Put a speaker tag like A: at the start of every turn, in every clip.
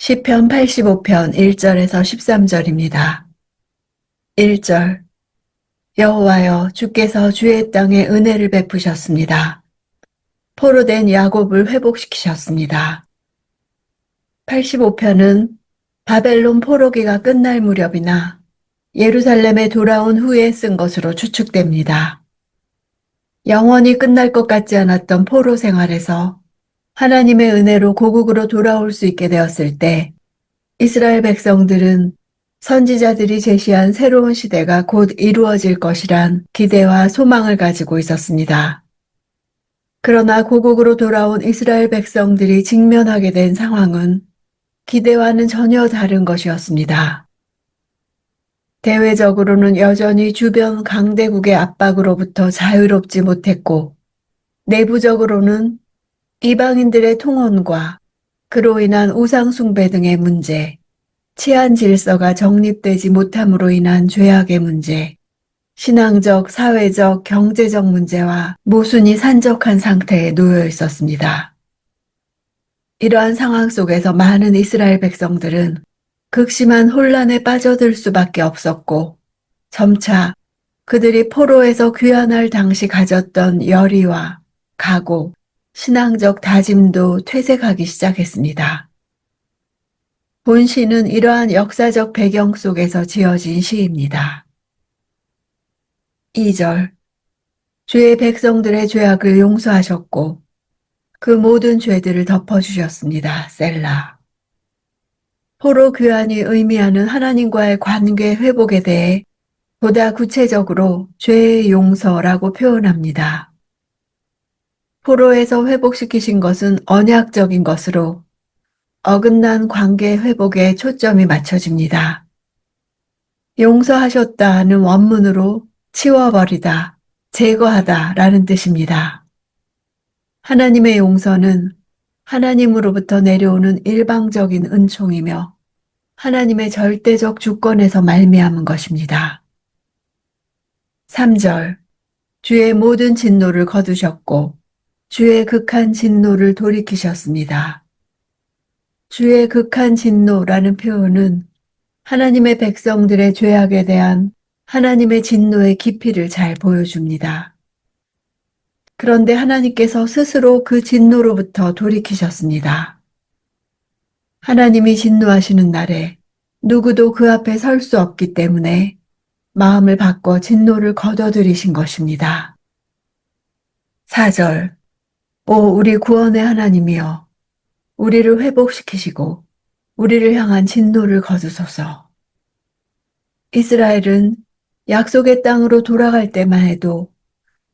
A: 시편 85편 1절에서 13절입니다. 1절. 여호와여, 주께서 주의 땅에 은혜를 베푸셨습니다. 포로된 야곱을 회복시키셨습니다. 85편은 바벨론 포로기가 끝날 무렵이나 예루살렘에 돌아온 후에 쓴 것으로 추측됩니다. 영원히 끝날 것 같지 않았던 포로 생활에서 하나님의 은혜로 고국으로 돌아올 수 있게 되었을 때 이스라엘 백성들은 선지자들이 제시한 새로운 시대가 곧 이루어질 것이란 기대와 소망을 가지고 있었습니다. 그러나 고국으로 돌아온 이스라엘 백성들이 직면하게 된 상황은 기대와는 전혀 다른 것이었습니다. 대외적으로는 여전히 주변 강대국의 압박으로부터 자유롭지 못했고, 내부적으로는 이방인들의 통혼과 그로 인한 우상숭배 등의 문제, 치안 질서가 정립되지 못함으로 인한 죄악의 문제, 신앙적, 사회적, 경제적 문제와 모순이 산적한 상태에 놓여 있었습니다. 이러한 상황 속에서 많은 이스라엘 백성들은 극심한 혼란에 빠져들 수밖에 없었고, 점차 그들이 포로에서 귀환할 당시 가졌던 열의와 각오, 신앙적 다짐도 퇴색하기 시작했습니다. 본 시는 이러한 역사적 배경 속에서 지어진 시입니다. 2절. 주의 백성들의 죄악을 용서하셨고 그 모든 죄들을 덮어주셨습니다. 셀라. 포로 귀환이 의미하는 하나님과의 관계 회복에 대해 보다 구체적으로 죄의 용서라고 표현합니다. 포로에서 회복시키신 것은 언약적인 것으로 어긋난 관계 회복에 초점이 맞춰집니다. 용서하셨다는 원문으로 치워버리다, 제거하다 라는 뜻입니다. 하나님의 용서는 하나님으로부터 내려오는 일방적인 은총이며 하나님의 절대적 주권에서 말미암은 것입니다. 3절. 주의 모든 진노를 거두셨고 주의 극한 진노를 돌이키셨습니다. 주의 극한 진노라는 표현은 하나님의 백성들의 죄악에 대한 하나님의 진노의 깊이를 잘 보여줍니다. 그런데 하나님께서 스스로 그 진노로부터 돌이키셨습니다. 하나님이 진노하시는 날에 누구도 그 앞에 설 수 없기 때문에 마음을 바꿔 진노를 거둬들이신 것입니다. 4절. 오 우리 구원의 하나님이여, 우리를 회복시키시고 우리를 향한 진노를 거두소서. 이스라엘은 약속의 땅으로 돌아갈 때만 해도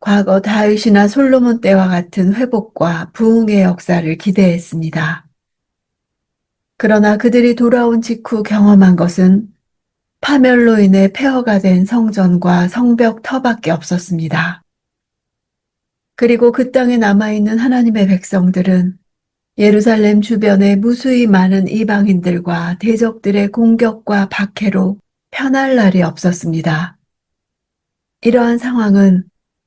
A: 과거 다윗이나 솔로몬 때와 같은 회복과 부흥의 역사를 기대했습니다. 그러나 그들이 돌아온 직후 경험한 것은 파멸로 인해 폐허가 된 성전과 성벽 터밖에 없었습니다. 그리고 그 땅에 남아있는 하나님의 백성들은 예루살렘 주변에 무수히 많은 이방인들과 대적들의 공격과 박해로 편할 날이 없었습니다. 이러한 상황은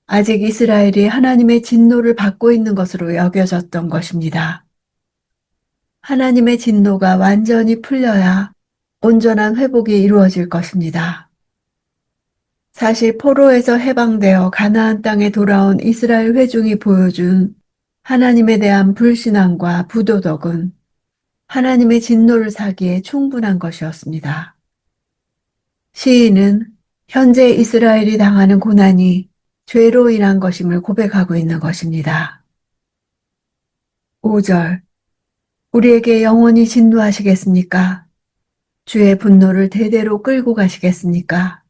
A: 아직 이스라엘이 하나님의 진노를 받고 있는 것으로 여겨졌던 것입니다. 하나님의 진노가 완전히 풀려야 온전한 회복이 이루어질 것입니다. 사실 포로에서 해방되어 가나안 땅에 돌아온 이스라엘 회중이 보여준 하나님에 대한 불신앙과 부도덕은 하나님의 진노를 사기에 충분한 것이었습니다. 시인은 현재 이스라엘이 당하는 고난이 죄로 인한 것임을 고백하고 있는 것입니다. 5절. 우리에게 영원히 진노하시겠습니까? 주의 분노를 대대로 끌고 가시겠습니까?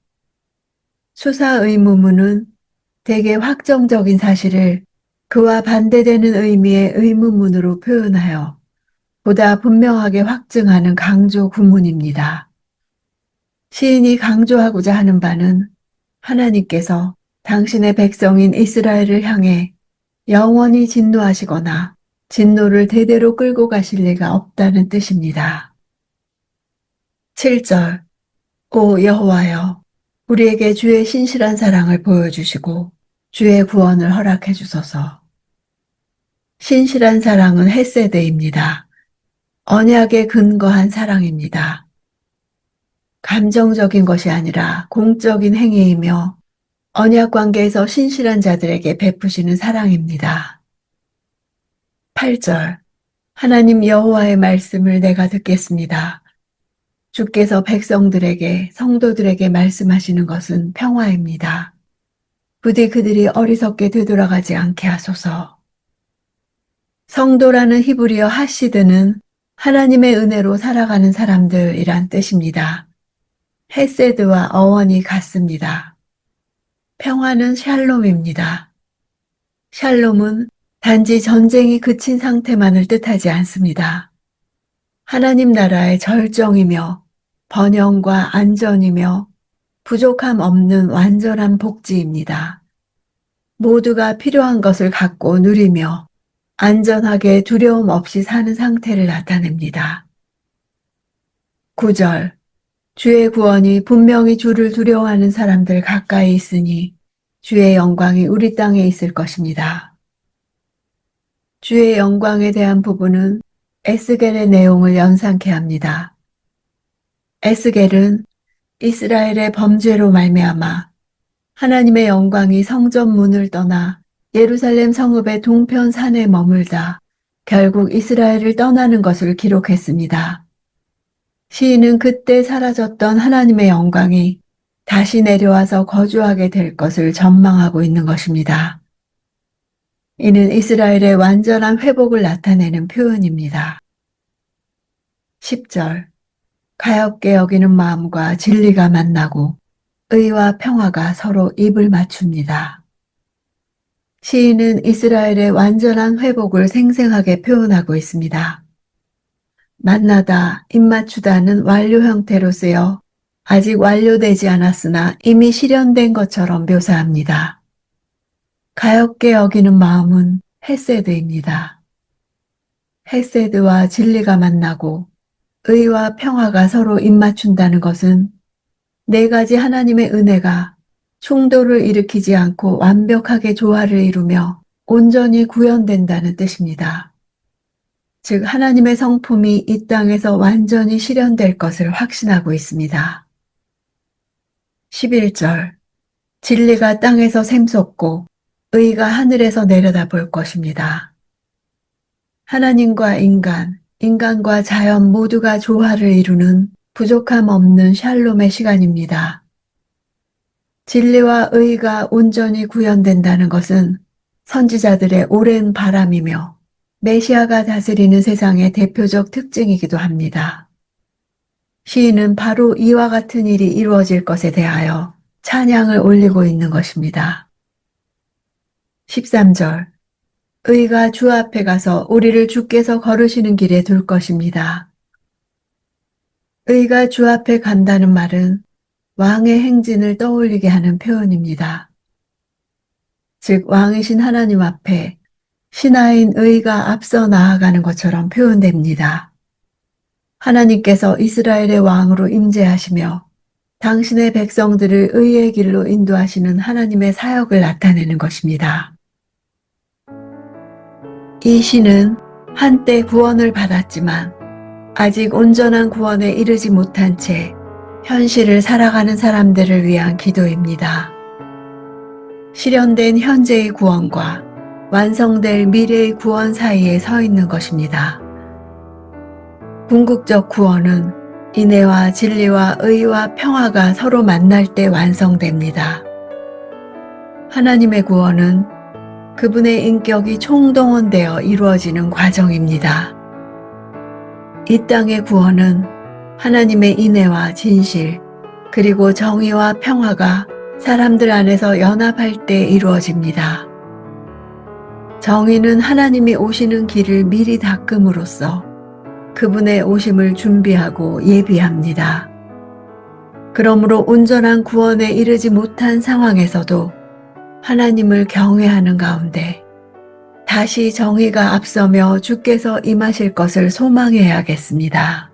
A: 수사 의무문은 대개 확정적인 사실을 그와 반대되는 의미의 의무문으로 표현하여 보다 분명하게 확증하는 강조 구문입니다. 시인이 강조하고자 하는 바는 하나님께서 당신의 백성인 이스라엘을 향해 영원히 진노하시거나 진노를 대대로 끌고 가실 리가 없다는 뜻입니다. 7절. 오 여호와여, 우리에게 주의 신실한 사랑을 보여주시고 주의 구원을 허락해 주소서. 신실한 사랑은 헤세드입니다. 언약에 근거한 사랑입니다. 감정적인 것이 아니라 공적인 행위이며 언약 관계에서 신실한 자들에게 베푸시는 사랑입니다. 8절 하나님 여호와의 말씀을 내가 듣겠습니다. 주께서 백성들에게 성도들에게 말씀하시는 것은 평화입니다. 부디 그들이 어리석게 되돌아가지 않게 하소서. 성도라는 히브리어 하시드는 하나님의 은혜로 살아가는 사람들이란 뜻입니다. 헤세드와 어원이 같습니다. 평화는 샬롬입니다. 샬롬은 단지 전쟁이 그친 상태만을 뜻하지 않습니다. 하나님 나라의 절정이며 번영과 안전이며 부족함 없는 완전한 복지입니다. 모두가 필요한 것을 갖고 누리며 안전하게 두려움 없이 사는 상태를 나타냅니다. 9절 주의 구원이 분명히 주를 두려워하는 사람들 가까이 있으니 주의 영광이 우리 땅에 있을 것입니다. 주의 영광에 대한 부분은 에스겔의 내용을 연상케 합니다. 에스겔은 이스라엘의 범죄로 말미암아 하나님의 영광이 성전 문을 떠나 예루살렘 성읍의 동편 산에 머물다 결국 이스라엘을 떠나는 것을 기록했습니다. 시인은 그때 사라졌던 하나님의 영광이 다시 내려와서 거주하게 될 것을 전망하고 있는 것입니다. 이는 이스라엘의 완전한 회복을 나타내는 표현입니다. 10절 가엾게 여기는 마음과 진리가 만나고 의와 평화가 서로 입을 맞춥니다. 시인은 이스라엘의 완전한 회복을 생생하게 표현하고 있습니다. 만나다, 입맞추다는 완료 형태로 쓰여 아직 완료되지 않았으나 이미 실현된 것처럼 묘사합니다. 가엾게 여기는 마음은 헤세드입니다. 헤세드와 진리가 만나고 의와 평화가 서로 입맞춘다는 것은 네 가지 하나님의 은혜가 충돌을 일으키지 않고 완벽하게 조화를 이루며 온전히 구현된다는 뜻입니다. 즉 하나님의 성품이 이 땅에서 완전히 실현될 것을 확신하고 있습니다. 11절 진리가 땅에서 샘솟고 의가 하늘에서 내려다볼 것입니다. 하나님과 인간, 인간과 자연 모두가 조화를 이루는 부족함 없는 샬롬의 시간입니다. 진리와 의가 온전히 구현된다는 것은 선지자들의 오랜 바람이며 메시아가 다스리는 세상의 대표적 특징이기도 합니다. 시인은 바로 이와 같은 일이 이루어질 것에 대하여 찬양을 올리고 있는 것입니다. 13절 의가 주 앞에 가서 우리를 주께서 걸으시는 길에 둘 것입니다. 의가 주 앞에 간다는 말은 왕의 행진을 떠올리게 하는 표현입니다. 즉 왕이신 하나님 앞에 신하인 의가 앞서 나아가는 것처럼 표현됩니다. 하나님께서 이스라엘의 왕으로 임재하시며 당신의 백성들을 의의 길로 인도하시는 하나님의 사역을 나타내는 것입니다. 이 시는 한때 구원을 받았지만 아직 온전한 구원에 이르지 못한 채 현실을 살아가는 사람들을 위한 기도입니다. 실현된 현재의 구원과 완성될 미래의 구원 사이에 서 있는 것입니다. 궁극적 구원은 인애와 진리와 의와 평화가 서로 만날 때 완성됩니다. 하나님의 구원은 그분의 인격이 총동원되어 이루어지는 과정입니다. 이 땅의 구원은 하나님의 인애와 진실, 그리고 정의와 평화가 사람들 안에서 연합할 때 이루어집니다. 정의는 하나님이 오시는 길을 미리 닦음으로써 그분의 오심을 준비하고 예비합니다. 그러므로 온전한 구원에 이르지 못한 상황에서도 하나님을 경외하는 가운데 다시 정의가 앞서며 주께서 임하실 것을 소망해야겠습니다.